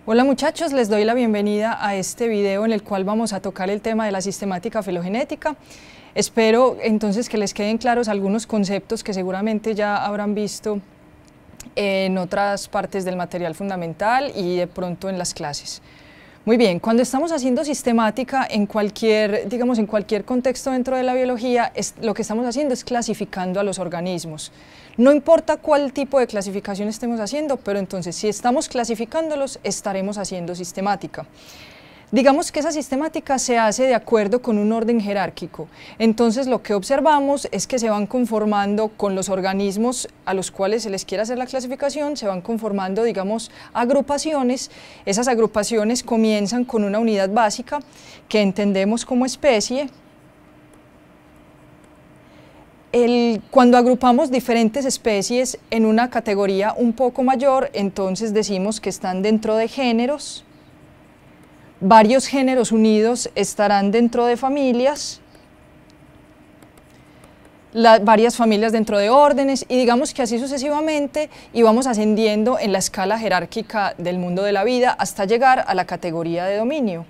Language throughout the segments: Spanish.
Hola muchachos, les doy la bienvenida a este video en el cual vamos a tocar el tema de la sistemática filogenética. Espero entonces que les queden claros algunos conceptos que seguramente ya habrán visto en otras partes del material fundamental y de pronto en las clases. Muy bien, cuando estamos haciendo sistemática en cualquier contexto dentro de la biología, lo que estamos haciendo es clasificando a los organismos. No importa cuál tipo de clasificación estemos haciendo, pero entonces si estamos clasificándolos, estaremos haciendo sistemática. Digamos que esa sistemática se hace de acuerdo con un orden jerárquico. Entonces lo que observamos es que se van conformando con los organismos a los cuales se les quiere hacer la clasificación, se van conformando, digamos, agrupaciones. Esas agrupaciones comienzan con una unidad básica que entendemos como especie. Cuando agrupamos diferentes especies en una categoría un poco mayor, entonces decimos que están dentro de géneros. Varios géneros unidos estarán dentro de familias, varias familias dentro de órdenes, y digamos que así sucesivamente, y vamos ascendiendo en la escala jerárquica del mundo de la vida hasta llegar a la categoría de dominio.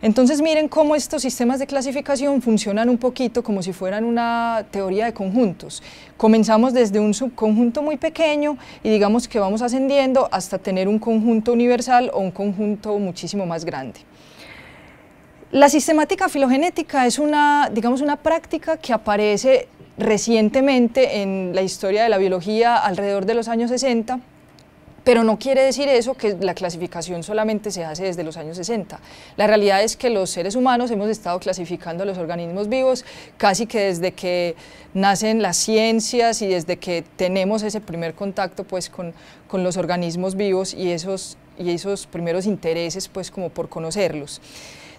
Entonces miren cómo estos sistemas de clasificación funcionan un poquito como si fueran una teoría de conjuntos. Comenzamos desde un subconjunto muy pequeño y digamos que vamos ascendiendo hasta tener un conjunto universal o un conjunto muchísimo más grande. La sistemática filogenética es una práctica que aparece recientemente en la historia de la biología alrededor de los años 60, pero no quiere decir eso que la clasificación solamente se hace desde los años 60. La realidad es que los seres humanos hemos estado clasificando a los organismos vivos casi que desde que nacen las ciencias y desde que tenemos ese primer contacto pues, con los organismos vivos y esos primeros intereses pues, como por conocerlos.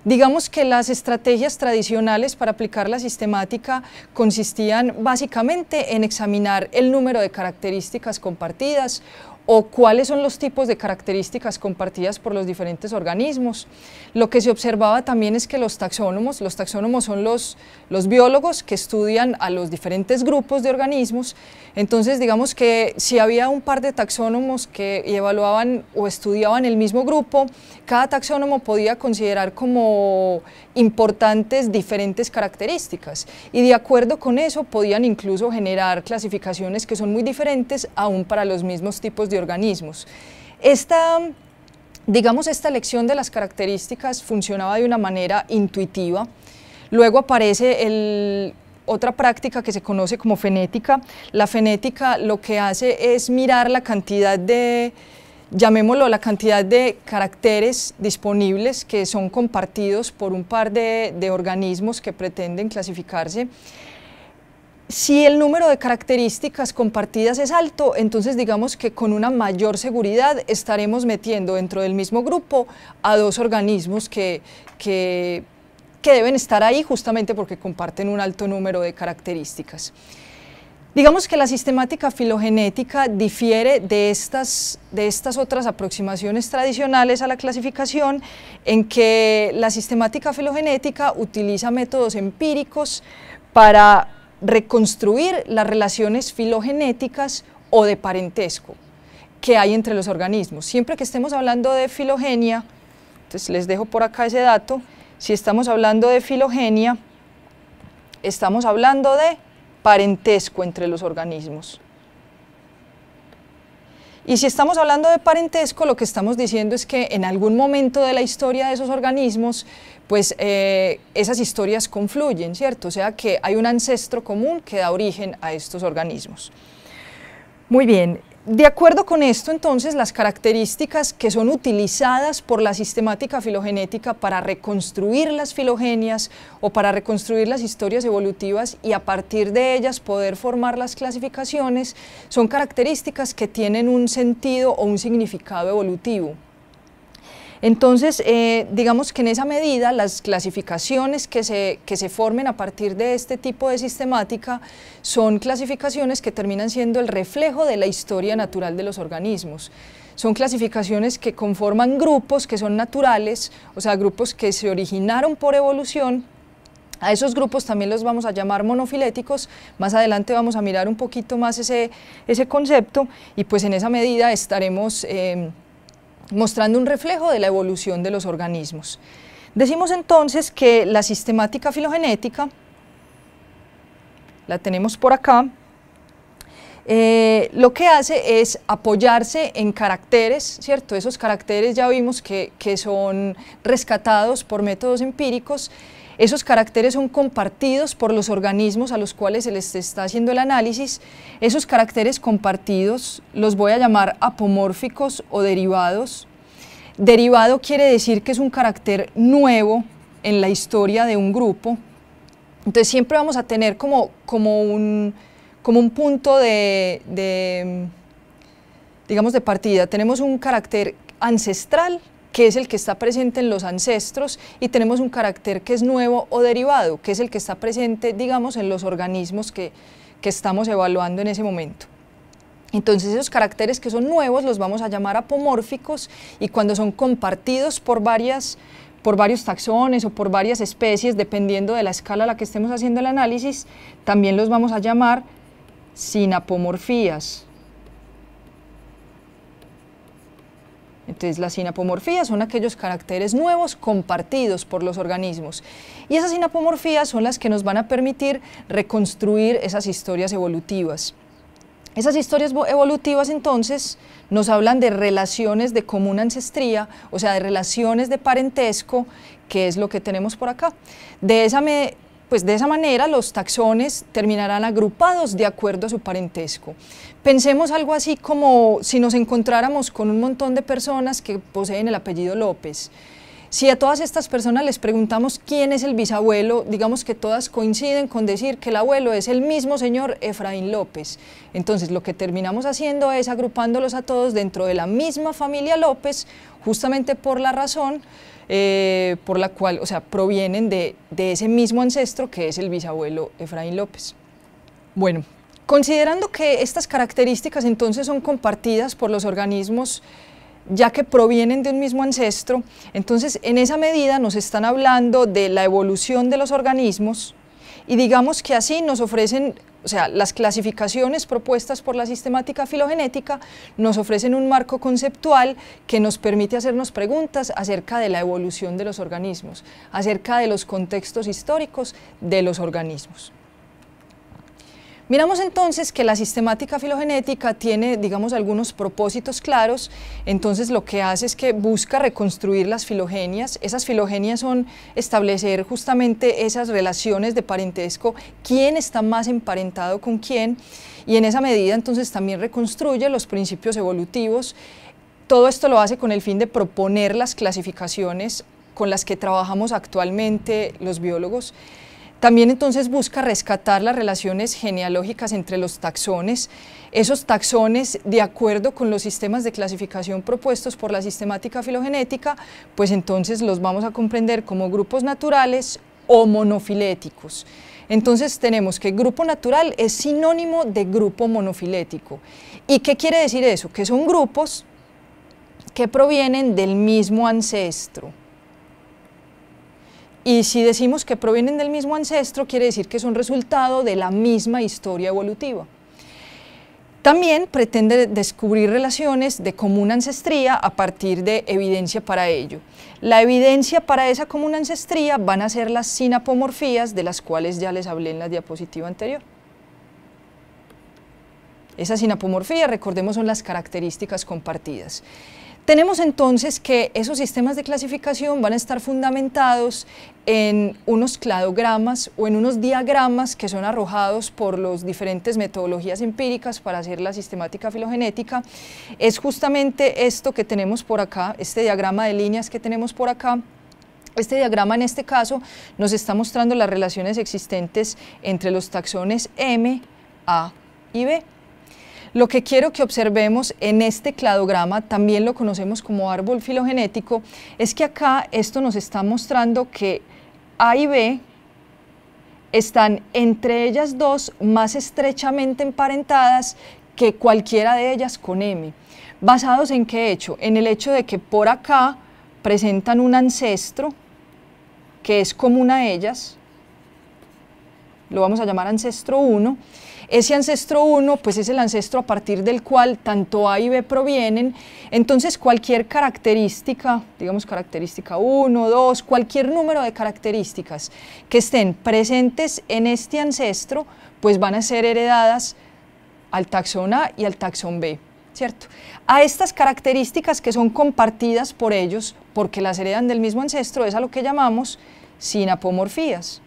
Digamos que las estrategias tradicionales para aplicar la sistemática consistían básicamente en examinar el número de características compartidas o cuáles son los tipos de características compartidas por los diferentes organismos. Lo que se observaba también es que los taxónomos son los biólogos que estudian a los diferentes grupos de organismos. Entonces digamos que si había un par de taxónomos que evaluaban o estudiaban el mismo grupo, cada taxónomo podía considerar como importantes diferentes características y de acuerdo con eso podían incluso generar clasificaciones que son muy diferentes aún para los mismos tipos de organismos. Esta elección de las características funcionaba de una manera intuitiva. Luego aparece otra práctica que se conoce como fenética. La fenética lo que hace es mirar la cantidad de, llamémoslo, la cantidad de caracteres disponibles que son compartidos por un par de organismos que pretenden clasificarse. Si el número de características compartidas es alto, entonces digamos que con una mayor seguridad estaremos metiendo dentro del mismo grupo a dos organismos que deben estar ahí justamente porque comparten un alto número de características. Digamos que la sistemática filogenética difiere de estas otras aproximaciones tradicionales a la clasificación en que la sistemática filogenética utiliza métodos empíricos para reconstruir las relaciones filogenéticas o de parentesco que hay entre los organismos. Siempre que estemos hablando de filogenia, entonces les dejo por acá ese dato, si estamos hablando de filogenia, estamos hablando de parentesco entre los organismos. Y si estamos hablando de parentesco, lo que estamos diciendo es que en algún momento de la historia de esos organismos, pues esas historias confluyen, ¿cierto? O sea que hay un ancestro común que da origen a estos organismos. Muy bien, de acuerdo con esto entonces las características que son utilizadas por la sistemática filogenética para reconstruir las filogenias o para reconstruir las historias evolutivas y a partir de ellas poder formar las clasificaciones son características que tienen un sentido o un significado evolutivo. Entonces, digamos que en esa medida las clasificaciones que se formen a partir de este tipo de sistemática son clasificaciones que terminan siendo el reflejo de la historia natural de los organismos. Son clasificaciones que conforman grupos que son naturales, o sea, grupos que se originaron por evolución A esos grupos también los vamos a llamar monofiléticos. Más adelante vamos a mirar un poquito más ese concepto, y pues en esa medida estaremos mostrando un reflejo de la evolución de los organismos. Decimos entonces que la sistemática filogenética, la tenemos por acá, lo que hace es apoyarse en caracteres, ¿cierto? Esos caracteres ya vimos que son rescatados por métodos empíricos. Esos caracteres son compartidos por los organismos a los cuales se les está haciendo el análisis. Esos caracteres compartidos los voy a llamar apomórficos o derivados. Derivado quiere decir que es un carácter nuevo en la historia de un grupo. Entonces siempre vamos a tener como un punto digamos de partida. Tenemos un carácter ancestral, que es el que está presente en los ancestros, y tenemos un carácter que es nuevo o derivado, que es el que está presente, digamos, en los organismos que estamos evaluando en ese momento. Entonces esos caracteres que son nuevos los vamos a llamar apomórficos, y cuando son compartidos por varios taxones o por varias especies, dependiendo de la escala a la que estemos haciendo el análisis, también los vamos a llamar sinapomorfías. Entonces las sinapomorfías son aquellos caracteres nuevos compartidos por los organismos, y esas sinapomorfías son las que nos van a permitir reconstruir esas historias evolutivas. Esas historias evolutivas entonces nos hablan de relaciones de común ancestría, o sea, de relaciones de parentesco, que es lo que tenemos por acá. De esa manera los taxones terminarán agrupados de acuerdo a su parentesco. Pensemos algo así como si nos encontráramos con un montón de personas que poseen el apellido López. Si a todas estas personas les preguntamos quién es el bisabuelo, digamos que todas coinciden con decir que el abuelo es el mismo señor Efraín López. Entonces lo que terminamos haciendo es agrupándolos a todos dentro de la misma familia López, justamente por la razón por la cual, o sea, provienen de ese mismo ancestro que es el bisabuelo Efraín López. Bueno, considerando que estas características entonces son compartidas por los organismos, ya que provienen de un mismo ancestro, entonces en esa medida nos están hablando de la evolución de los organismos, y digamos que así nos ofrecen, o sea, las clasificaciones propuestas por la sistemática filogenética nos ofrecen un marco conceptual que nos permite hacernos preguntas acerca de la evolución de los organismos, acerca de los contextos históricos de los organismos. Miramos entonces que la sistemática filogenética tiene, digamos, algunos propósitos claros. Entonces lo que hace es que busca reconstruir las filogenias. Esas filogenias son establecer justamente esas relaciones de parentesco, quién está más emparentado con quién, y en esa medida entonces también reconstruye los principios evolutivos. Todo esto lo hace con el fin de proponer las clasificaciones con las que trabajamos actualmente los biólogos. También entonces busca rescatar las relaciones genealógicas entre los taxones. Esos taxones, de acuerdo con los sistemas de clasificación propuestos por la sistemática filogenética, pues entonces los vamos a comprender como grupos naturales o monofiléticos. Entonces tenemos que grupo natural es sinónimo de grupo monofilético. ¿Y qué quiere decir eso? Que son grupos que provienen del mismo ancestro. Y si decimos que provienen del mismo ancestro, quiere decir que son resultado de la misma historia evolutiva. También pretende descubrir relaciones de común ancestría a partir de evidencia para ello. La evidencia para esa común ancestría van a ser las sinapomorfías, de las cuales ya les hablé en la diapositiva anterior. Esas sinapomorfías, recordemos, son las características compartidas. Tenemos entonces que esos sistemas de clasificación van a estar fundamentados en unos cladogramas o en unos diagramas que son arrojados por las diferentes metodologías empíricas para hacer la sistemática filogenética. Es justamente esto que tenemos por acá, este diagrama de líneas que tenemos por acá. Este diagrama en este caso nos está mostrando las relaciones existentes entre los taxones M, A y B. Lo que quiero que observemos en este cladograma, también lo conocemos como árbol filogenético, es que acá esto nos está mostrando que A y B están entre ellas dos más estrechamente emparentadas que cualquiera de ellas con M. ¿Basados en qué hecho? En el hecho de que por acá presentan un ancestro que es común a ellas, lo vamos a llamar ancestro 1. Ese ancestro 1 pues es el ancestro a partir del cual tanto A y B provienen, entonces cualquier característica, digamos característica 1, 2, cualquier número de características que estén presentes en este ancestro, pues van a ser heredadas al taxón A y al taxón B, ¿cierto? A estas características que son compartidas por ellos, porque las heredan del mismo ancestro, es a lo que llamamos sinapomorfías.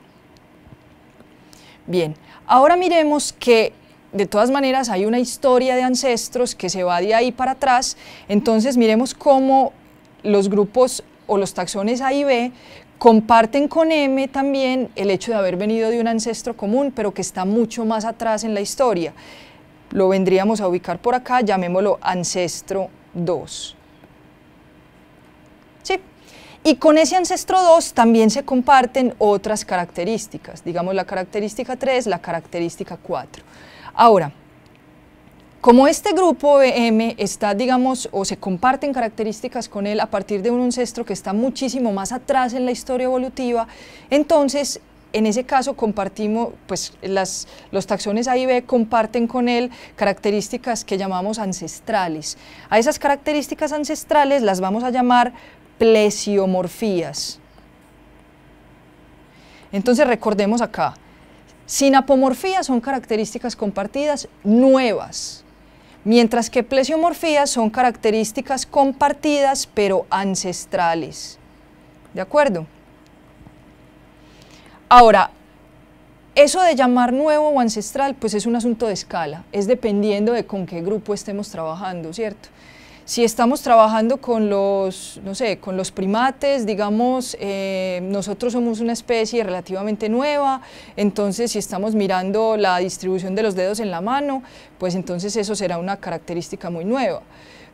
Bien, ahora miremos que de todas maneras hay una historia de ancestros que se va de ahí para atrás, entonces miremos cómo los grupos o los taxones A y B comparten con M también el hecho de haber venido de un ancestro común, pero que está mucho más atrás en la historia. Lo vendríamos a ubicar por acá, llamémoslo ancestro 2. ¿Sí? Y con ese ancestro 2 también se comparten otras características, digamos la característica 3, la característica 4. Ahora, como este grupo M está, digamos, o se comparten características con él a partir de un ancestro que está muchísimo más atrás en la historia evolutiva, entonces en ese caso compartimos, pues los taxones A y B comparten con él características que llamamos ancestrales. A esas características ancestrales las vamos a llamar plesiomorfías. Entonces recordemos acá, sinapomorfías son características compartidas nuevas, mientras que plesiomorfías son características compartidas pero ancestrales. ¿De acuerdo? Ahora, eso de llamar nuevo o ancestral, pues es un asunto de escala, es dependiendo de con qué grupo estemos trabajando, ¿cierto? Si estamos trabajando con los, no sé, con los primates, digamos, nosotros somos una especie relativamente nueva, entonces si estamos mirando la distribución de los dedos en la mano, pues entonces eso será una característica muy nueva.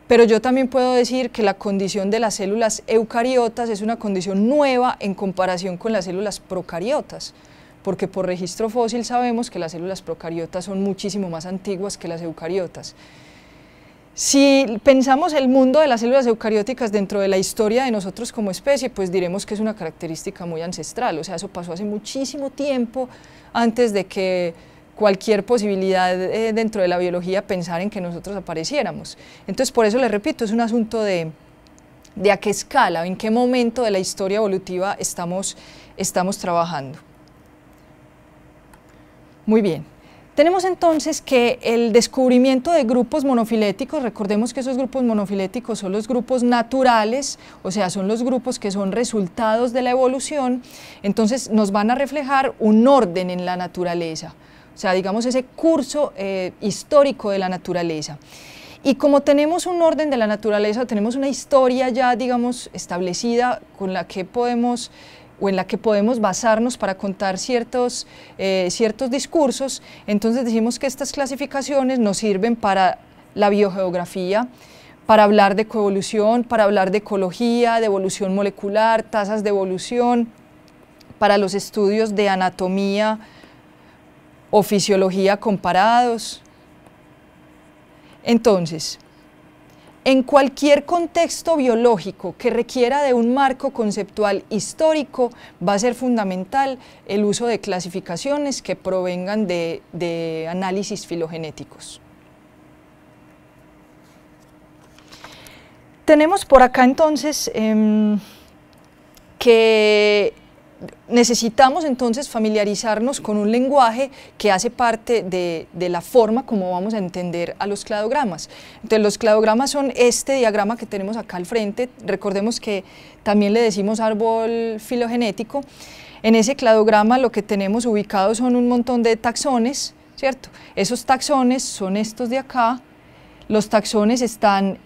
Pero yo también puedo decir que la condición de las células eucariotas es una condición nueva en comparación con las células procariotas, porque por registro fósil sabemos que las células procariotas son muchísimo más antiguas que las eucariotas. Si pensamos el mundo de las células eucarióticas dentro de la historia de nosotros como especie, pues diremos que es una característica muy ancestral, o sea, eso pasó hace muchísimo tiempo antes de que cualquier posibilidad dentro de la biología pensar en que nosotros apareciéramos. Entonces, por eso les repito, es un asunto de a qué escala, en qué momento de la historia evolutiva estamos trabajando. Muy bien. Tenemos entonces que el descubrimiento de grupos monofiléticos, recordemos que esos grupos monofiléticos son los grupos naturales, o sea, son los grupos que son resultados de la evolución, entonces nos van a reflejar un orden en la naturaleza, o sea, digamos ese curso histórico de la naturaleza. Y como tenemos un orden de la naturaleza, tenemos una historia ya, digamos, establecida con la que podemos o en la que podemos basarnos para contar ciertos discursos, entonces decimos que estas clasificaciones nos sirven para la biogeografía, para hablar de coevolución, para hablar de ecología, de evolución molecular, tasas de evolución, para los estudios de anatomía o fisiología comparados. Entonces, en cualquier contexto biológico que requiera de un marco conceptual histórico, va a ser fundamental el uso de clasificaciones que provengan de análisis filogenéticos. Tenemos por acá entonces que necesitamos entonces familiarizarnos con un lenguaje que hace parte de la forma como vamos a entender a los cladogramas. Entonces los cladogramas son este diagrama que tenemos acá al frente, recordemos que también le decimos árbol filogenético. En ese cladograma lo que tenemos ubicado son un montón de taxones, ¿cierto? Esos taxones son estos de acá, los taxones están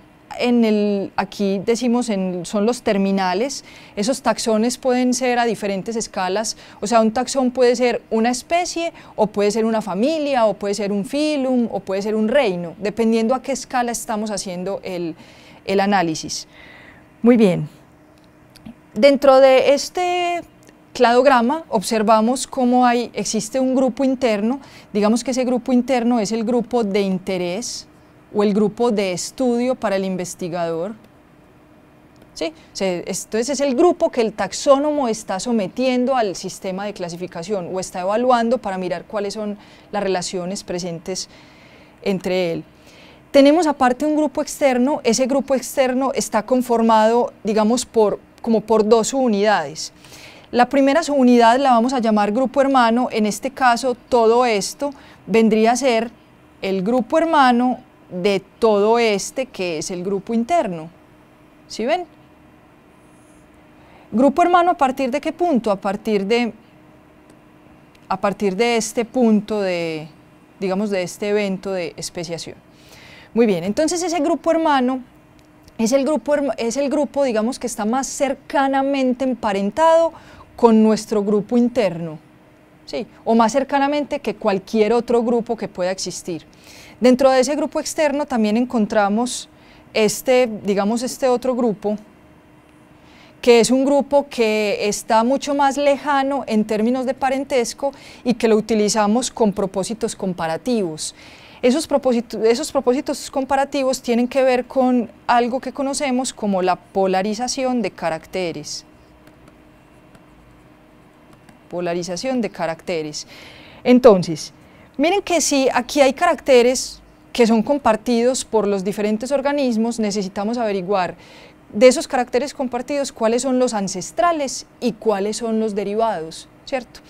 aquí decimos son los terminales, esos taxones pueden ser a diferentes escalas, o sea, un taxón puede ser una especie, o puede ser una familia, o puede ser un filum, o puede ser un reino, dependiendo a qué escala estamos haciendo el análisis. Muy bien, dentro de este cladograma observamos cómo existe un grupo interno, digamos que ese grupo interno es el grupo de interés, o el grupo de estudio para el investigador. ¿sí? Entonces es el grupo que el taxónomo está sometiendo al sistema de clasificación o está evaluando para mirar cuáles son las relaciones presentes entre él. Tenemos aparte un grupo externo. Ese grupo externo está conformado, digamos, como por dos subunidades. La primera subunidad la vamos a llamar grupo hermano. En este caso, todo esto vendría a ser el grupo hermano de todo este que es el grupo interno. ¿Sí ven? Grupo hermano, ¿a partir de qué punto? A partir de este punto de, digamos, de este evento de especiación. Muy bien, entonces ese grupo hermano es el grupo, digamos, que está más cercanamente emparentado con nuestro grupo interno, ¿sí? O más cercanamente que cualquier otro grupo que pueda existir. Dentro de ese grupo externo también encontramos digamos, este otro grupo, que es un grupo que está mucho más lejano en términos de parentesco y que lo utilizamos con propósitos comparativos. Esos propósitos comparativos tienen que ver con algo que conocemos como la polarización de caracteres. Polarización de caracteres. Entonces, miren que si aquí hay caracteres que son compartidos por los diferentes organismos, necesitamos averiguar de esos caracteres compartidos cuáles son los ancestrales y cuáles son los derivados, ¿cierto?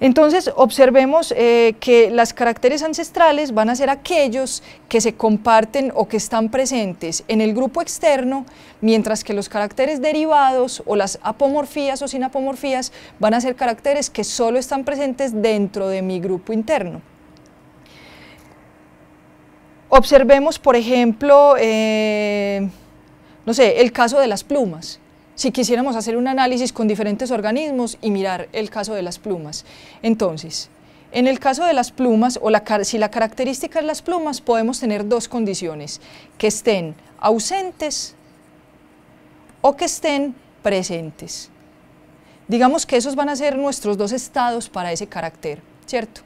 Entonces observemos que los caracteres ancestrales van a ser aquellos que se comparten o que están presentes en el grupo externo, mientras que los caracteres derivados o las apomorfías o sinapomorfías van a ser caracteres que solo están presentes dentro de mi grupo interno. Observemos, por ejemplo, no sé, el caso de las plumas. Si quisiéramos hacer un análisis con diferentes organismos y mirar el caso de las plumas. Entonces, en el caso de las plumas, si la característica es las plumas, podemos tener dos condiciones, que estén ausentes o que estén presentes. Digamos que esos van a ser nuestros dos estados para ese carácter, ¿cierto?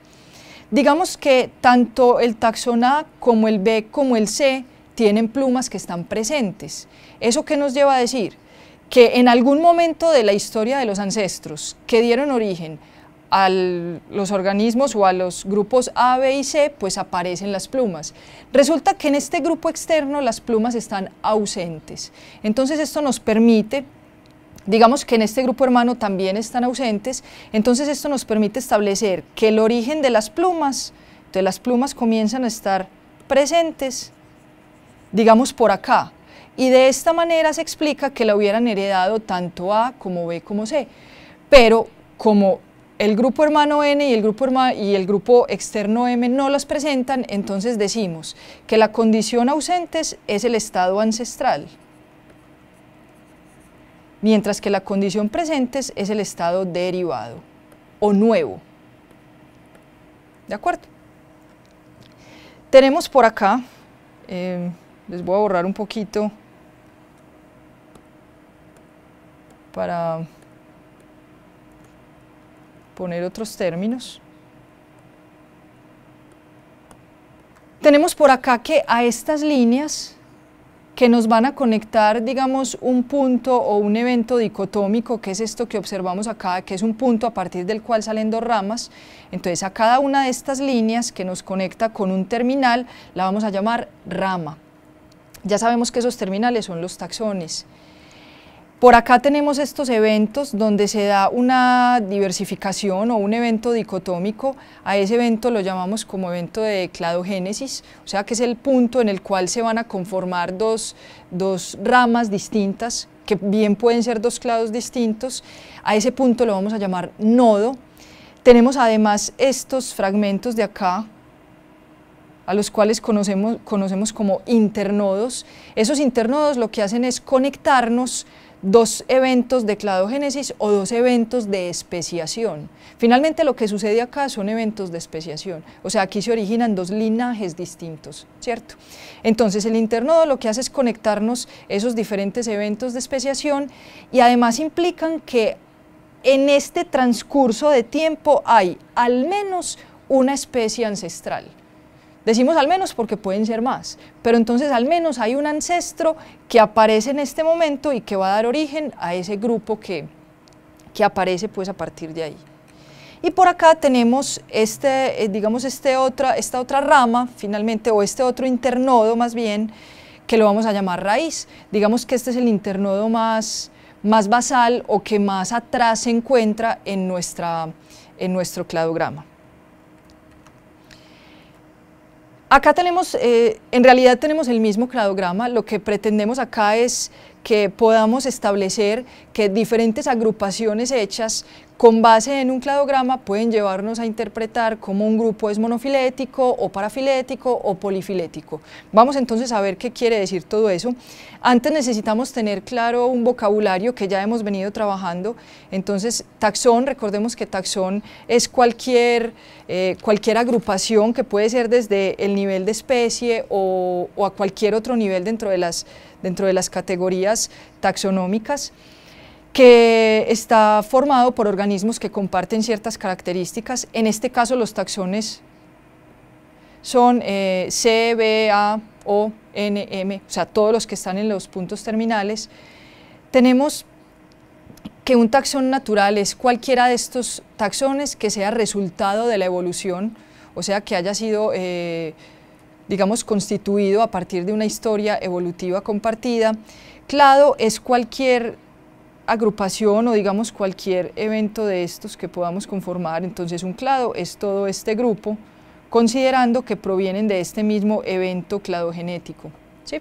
Digamos que tanto el taxón A como el B como el C tienen plumas que están presentes. ¿Eso qué nos lleva a decir? Que en algún momento de la historia de los ancestros que dieron origen a los organismos o a los grupos A, B y C, pues aparecen las plumas. Resulta que en este grupo externo las plumas están ausentes. Entonces esto nos permite, digamos que en este grupo hermano también están ausentes, entonces esto nos permite establecer que el origen de las plumas, entonces las plumas comienzan a estar presentes, digamos por acá. Y de esta manera se explica que la hubieran heredado tanto A como B como C. Pero como el grupo hermano N y el grupo externo M no los presentan, entonces decimos que la condición ausentes es el estado ancestral, mientras que la condición presentes es el estado derivado o nuevo. ¿De acuerdo? Tenemos por acá, les voy a borrar un poquito para poner otros términos. Tenemos por acá que a estas líneas que nos van a conectar, digamos, un punto o un evento dicotómico, que es esto que observamos acá, que es un punto a partir del cual salen dos ramas. Entonces a cada una de estas líneas que nos conecta con un terminal la vamos a llamar rama. Ya sabemos que esos terminales son los taxones. Por acá tenemos estos eventos donde se da una diversificación o un evento dicotómico. A ese evento lo llamamos como evento de cladogénesis, o sea que es el punto en el cual se van a conformar dos ramas distintas, que bien pueden ser dos clados distintos. A ese punto lo vamos a llamar nodo. Tenemos además estos fragmentos de acá, a los cuales conocemos como internodos. Esos internodos lo que hacen es conectarnos dos eventos de cladogénesis o dos eventos de especiación. Finalmente lo que sucede acá son eventos de especiación, o sea, aquí se originan dos linajes distintos, ¿cierto? Entonces el internodo lo que hace es conectarnos esos diferentes eventos de especiación y además implican que en este transcurso de tiempo hay al menos una especie ancestral. Decimos al menos porque pueden ser más, pero entonces al menos hay un ancestro que aparece en este momento y que va a dar origen a ese grupo que aparece pues a partir de ahí. Y por acá tenemos digamos esta otra rama finalmente, o este otro internodo más bien, que lo vamos a llamar raíz. Digamos que este es el internodo más basal o que más atrás se encuentra en nuestro cladograma. Acá tenemos, en realidad tenemos el mismo cladograma. Lo que pretendemos acá es que podamos establecer que diferentes agrupaciones hechas con base en un cladograma pueden llevarnos a interpretar cómo un grupo es monofilético o parafilético o polifilético. Vamos entonces a ver qué quiere decir todo eso. Antes necesitamos tener claro un vocabulario que ya hemos venido trabajando. Entonces taxón, recordemos que taxón es cualquier agrupación que puede ser desde el nivel de especie o a cualquier otro nivel dentro de las categorías taxonómicas, que está formado por organismos que comparten ciertas características. En este caso los taxones son C, B, A, O, N, M, o sea, todos los que están en los puntos terminales. Tenemos que un taxón natural es cualquiera de estos taxones que sea resultado de la evolución, o sea, que haya sido, digamos, constituido a partir de una historia evolutiva compartida. Clado es cualquier agrupación o digamos cualquier evento de estos que podamos conformar. Entonces un clado es todo este grupo, considerando que provienen de este mismo evento cladogenético, ¿sí?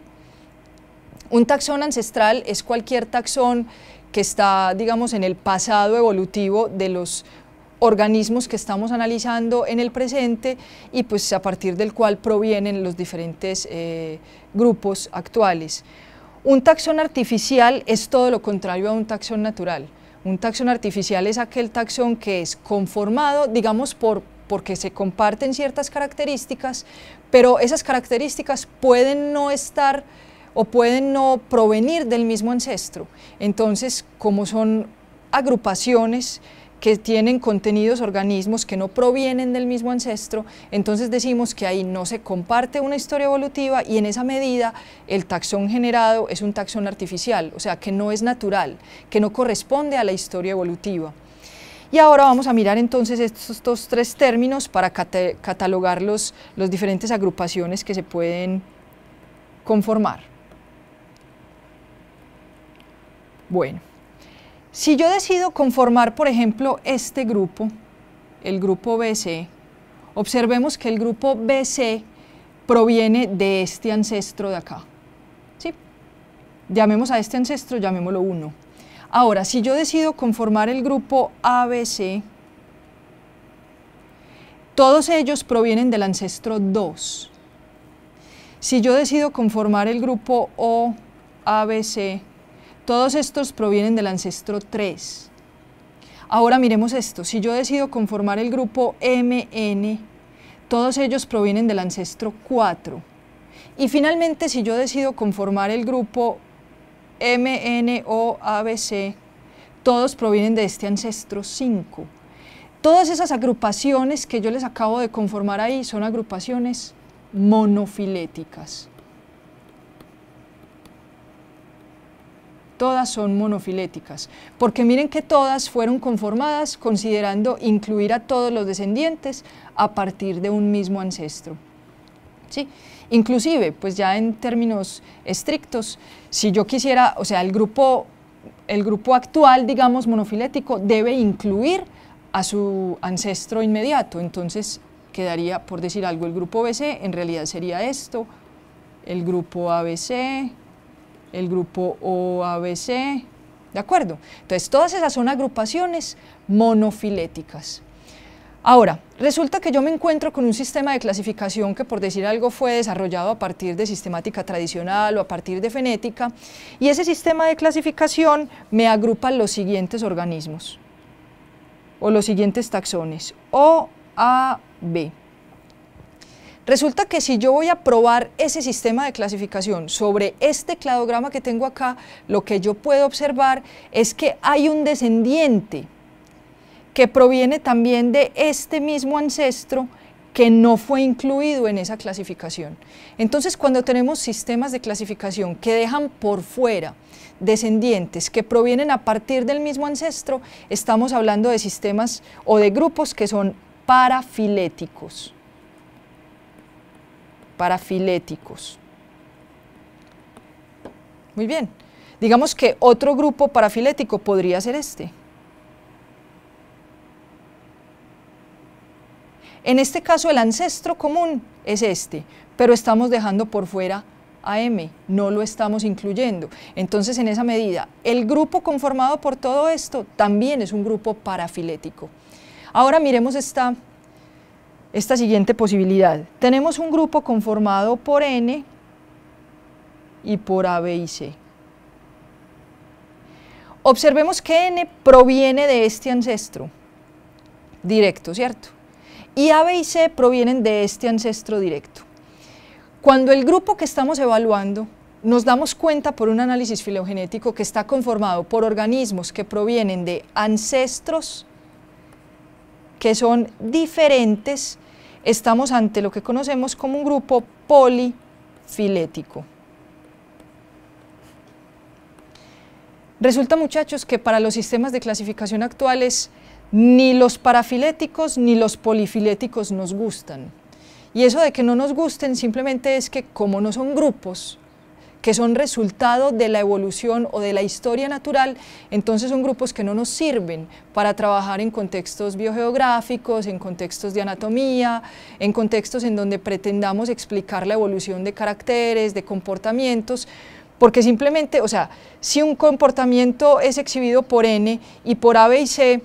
Un taxón ancestral es cualquier taxón que está, digamos, en el pasado evolutivo de los organismos que estamos analizando en el presente y pues a partir del cual provienen los diferentes grupos actuales. Un taxón artificial es todo lo contrario a un taxón natural. Un taxón artificial es aquel taxón que es conformado, digamos, porque se comparten ciertas características, pero esas características pueden no estar o pueden no provenir del mismo ancestro. Entonces, como son agrupaciones que tienen contenidos organismos que no provienen del mismo ancestro, entonces decimos que ahí no se comparte una historia evolutiva y en esa medida el taxón generado es un taxón artificial, o sea que no es natural, que no corresponde a la historia evolutiva. Y ahora vamos a mirar entonces estos tres términos para catalogar las diferentes agrupaciones que se pueden conformar. Bueno. Si yo decido conformar, por ejemplo, este grupo, el grupo BC, observemos que el grupo BC proviene de este ancestro de acá, ¿sí? Llamemos a este ancestro, llamémoslo 1. Ahora, si yo decido conformar el grupo ABC, todos ellos provienen del ancestro 2. Si yo decido conformar el grupo OABC, todos estos provienen del ancestro 3. Ahora miremos esto, si yo decido conformar el grupo MN, todos ellos provienen del ancestro 4. Y finalmente, si yo decido conformar el grupo MNOABC, todos provienen de este ancestro 5. Todas esas agrupaciones que yo les acabo de conformar ahí son agrupaciones monofiléticas. Todas son monofiléticas, porque miren que todas fueron conformadas considerando incluir a todos los descendientes a partir de un mismo ancestro, ¿sí? Inclusive, pues ya en términos estrictos, si yo quisiera, o sea, el grupo actual, digamos, monofilético, debe incluir a su ancestro inmediato, entonces quedaría, por decir algo, el grupo BC en realidad sería esto, el grupo ABC, el grupo OABC, ¿de acuerdo? Entonces, todas esas son agrupaciones monofiléticas. Ahora, resulta que yo me encuentro con un sistema de clasificación que, por decir algo, fue desarrollado a partir de sistemática tradicional o a partir de fenética, y ese sistema de clasificación me agrupa los siguientes organismos, o los siguientes taxones, O, A, B. Resulta que si yo voy a probar ese sistema de clasificación sobre este cladograma que tengo acá, lo que yo puedo observar es que hay un descendiente que proviene también de este mismo ancestro que no fue incluido en esa clasificación. Entonces, cuando tenemos sistemas de clasificación que dejan por fuera descendientes que provienen a partir del mismo ancestro, estamos hablando de sistemas o de grupos que son parafiléticos. Parafiléticos. Muy bien. Digamos que otro grupo parafilético podría ser este. En este caso el ancestro común es este, pero estamos dejando por fuera a M, no lo estamos incluyendo. Entonces, en esa medida, el grupo conformado por todo esto también es un grupo parafilético. Ahora miremos esta siguiente posibilidad. Tenemos un grupo conformado por N y por A, B y C. Observemos que N proviene de este ancestro directo, ¿cierto? Y A, B y C provienen de este ancestro directo. Cuando el grupo que estamos evaluando nos damos cuenta por un análisis filogenético que está conformado por organismos que provienen de ancestros que son diferentes, estamos ante lo que conocemos como un grupo polifilético. Resulta, muchachos, que para los sistemas de clasificación actuales ni los parafiléticos ni los polifiléticos nos gustan. Y eso de que no nos gusten simplemente es que como no son grupos que son resultado de la evolución o de la historia natural, entonces son grupos que no nos sirven para trabajar en contextos biogeográficos, en contextos de anatomía, en contextos en donde pretendamos explicar la evolución de caracteres, de comportamientos, porque simplemente, o sea, si un comportamiento es exhibido por N y por A, B y C,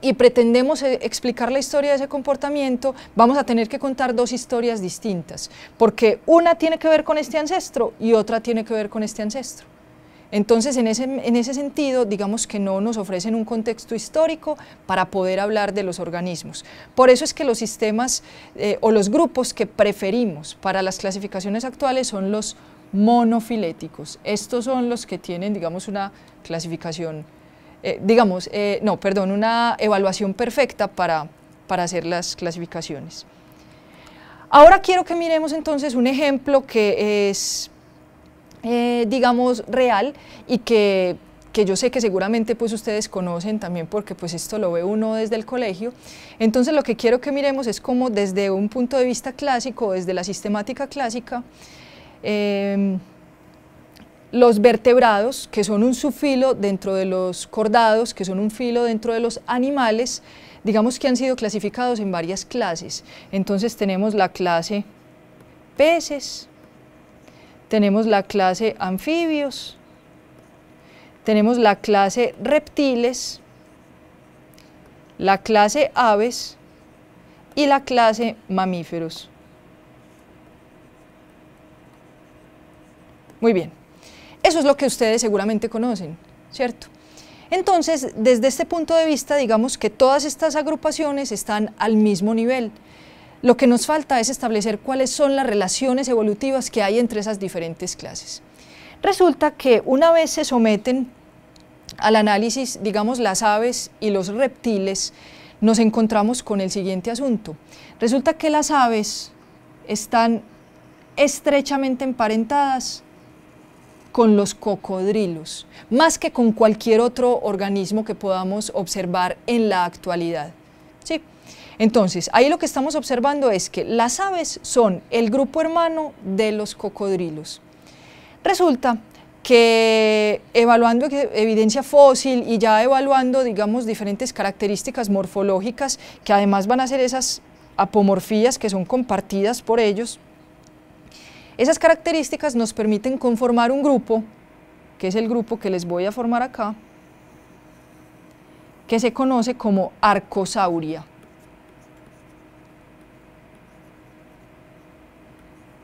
y pretendemos explicar la historia de ese comportamiento, vamos a tener que contar dos historias distintas, porque una tiene que ver con este ancestro y otra tiene que ver con este ancestro. Entonces, en ese sentido, digamos que no nos ofrecen un contexto histórico para poder hablar de los organismos. Por eso es que los sistemas o los grupos que preferimos para las clasificaciones actuales son los monofiléticos. Estos son los que tienen, digamos, una clasificación una evaluación perfecta para hacer las clasificaciones. Ahora quiero que miremos entonces un ejemplo que es, digamos, real y que yo sé que seguramente pues ustedes conocen también porque pues esto lo ve uno desde el colegio. Entonces lo que quiero que miremos es cómo desde un punto de vista clásico, desde la sistemática clásica, los vertebrados, que son un subfilo dentro de los cordados, que son un filo dentro de los animales, digamos que han sido clasificados en varias clases. Entonces tenemos la clase peces, tenemos la clase anfibios, tenemos la clase reptiles, la clase aves y la clase mamíferos. Muy bien. Eso es lo que ustedes seguramente conocen, ¿cierto? Entonces, desde este punto de vista, digamos que todas estas agrupaciones están al mismo nivel. Lo que nos falta es establecer cuáles son las relaciones evolutivas que hay entre esas diferentes clases. Resulta que una vez se someten al análisis, digamos, las aves y los reptiles, nos encontramos con el siguiente asunto. Resulta que las aves están estrechamente emparentadas con los cocodrilos, más que con cualquier otro organismo que podamos observar en la actualidad. ¿Sí? Entonces, ahí lo que estamos observando es que las aves son el grupo hermano de los cocodrilos. Resulta que evaluando evidencia fósil y ya evaluando, digamos, diferentes características morfológicas, que además van a ser esas apomorfías que son compartidas por ellos, esas características nos permiten conformar un grupo, que es el grupo que les voy a formar acá, que se conoce como Arcosauria.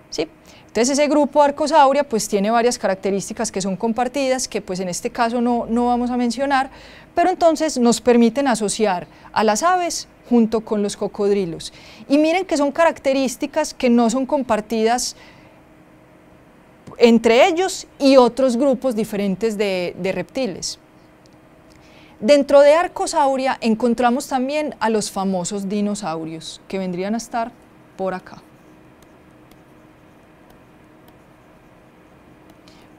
¿Sí? Entonces ese grupo Arcosauria pues tiene varias características que son compartidas, que pues en este caso no vamos a mencionar, pero entonces nos permiten asociar a las aves junto con los cocodrilos. Y miren que son características que no son compartidas entre ellos y otros grupos diferentes de reptiles. Dentro de Arcosauria encontramos también a los famosos dinosaurios, que vendrían a estar por acá.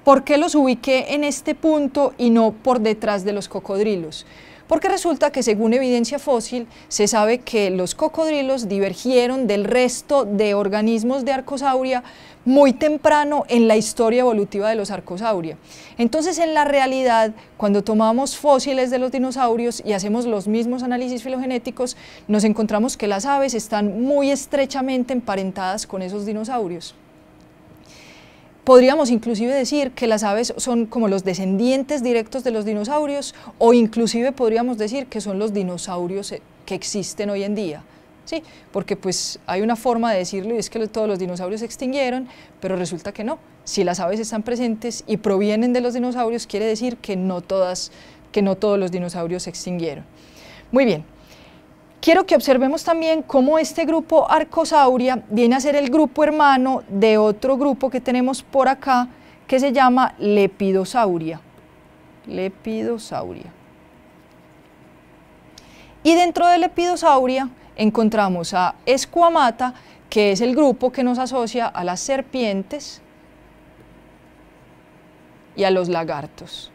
¿Por qué los ubiqué en este punto y no por detrás de los cocodrilos? Porque resulta que según evidencia fósil se sabe que los cocodrilos divergieron del resto de organismos de Arcosauria muy temprano en la historia evolutiva de los Arcosauria. Entonces, en la realidad, cuando tomamos fósiles de los dinosaurios y hacemos los mismos análisis filogenéticos, nos encontramos que las aves están muy estrechamente emparentadas con esos dinosaurios. Podríamos inclusive decir que las aves son como los descendientes directos de los dinosaurios, o inclusive podríamos decir que son los dinosaurios que existen hoy en día, ¿sí? Porque pues hay una forma de decirlo y es que todos los dinosaurios se extinguieron, pero resulta que no. Si las aves están presentes y provienen de los dinosaurios, quiere decir que no todos los dinosaurios se extinguieron. Muy bien. Quiero que observemos también cómo este grupo Arcosauria viene a ser el grupo hermano de otro grupo que tenemos por acá, que se llama Lepidosauria. Lepidosauria. Y dentro de Lepidosauria encontramos a Squamata, que es el grupo que nos asocia a las serpientes y a los lagartos.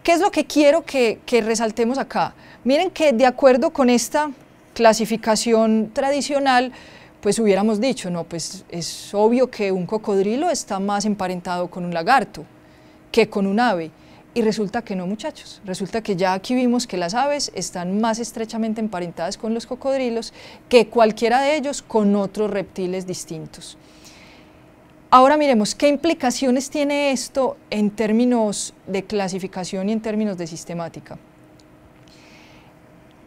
¿Qué es lo que quiero que resaltemos acá? Miren que de acuerdo con esta clasificación tradicional, pues hubiéramos dicho, no, pues es obvio que un cocodrilo está más emparentado con un lagarto que con un ave. Y resulta que no, muchachos, resulta que ya aquí vimos que las aves están más estrechamente emparentadas con los cocodrilos que cualquiera de ellos con otros reptiles distintos. Ahora miremos qué implicaciones tiene esto en términos de clasificación y en términos de sistemática.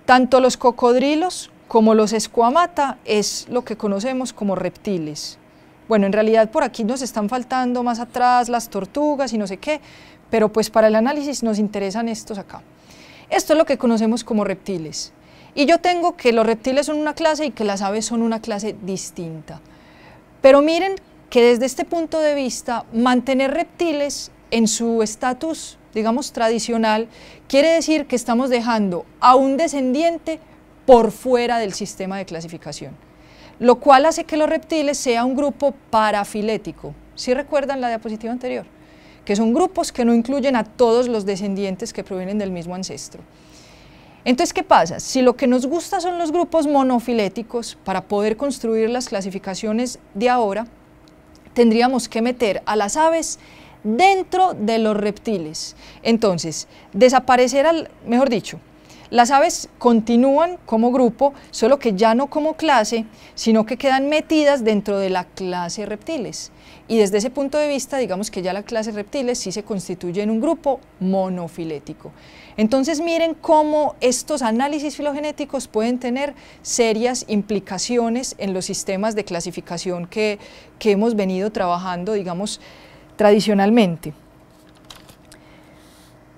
Tanto los cocodrilos como los Squamata es lo que conocemos como reptiles. Bueno, en realidad por aquí nos están faltando más atrás las tortugas y no sé qué, pero pues para el análisis nos interesan estos acá. Esto es lo que conocemos como reptiles. Y yo tengo que los reptiles son una clase y que las aves son una clase distinta. Pero miren que desde este punto de vista, mantener reptiles en su estatus, digamos, tradicional, quiere decir que estamos dejando a un descendiente por fuera del sistema de clasificación, lo cual hace que los reptiles sea un grupo parafilético. ¿Sí recuerdan la diapositiva anterior? Que son grupos que no incluyen a todos los descendientes que provienen del mismo ancestro. Entonces, ¿qué pasa? Si lo que nos gusta son los grupos monofiléticos, para poder construir las clasificaciones de ahora, tendríamos que meter a las aves dentro de los reptiles. Entonces, mejor dicho, las aves continúan como grupo, solo que ya no como clase, sino que quedan metidas dentro de la clase reptiles. Y desde ese punto de vista, digamos que ya la clase reptiles sí se constituye en un grupo monofilético. Entonces miren cómo estos análisis filogenéticos pueden tener serias implicaciones en los sistemas de clasificación que hemos venido trabajando, digamos, tradicionalmente.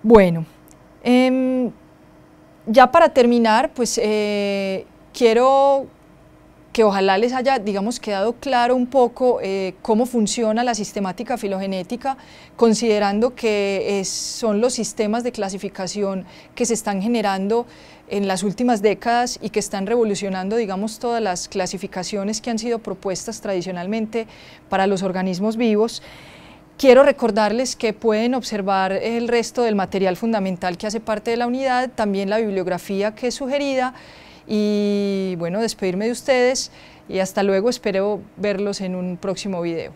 Bueno, ya para terminar, pues quiero que ojalá les haya, digamos, quedado claro un poco cómo funciona la sistemática filogenética, considerando que son los sistemas de clasificación que se están generando en las últimas décadas y que están revolucionando, digamos, todas las clasificaciones que han sido propuestas tradicionalmente para los organismos vivos. Quiero recordarles que pueden observar el resto del material fundamental que hace parte de la unidad, también la bibliografía que es sugerida, y bueno, despedirme de ustedes y hasta luego, espero verlos en un próximo video.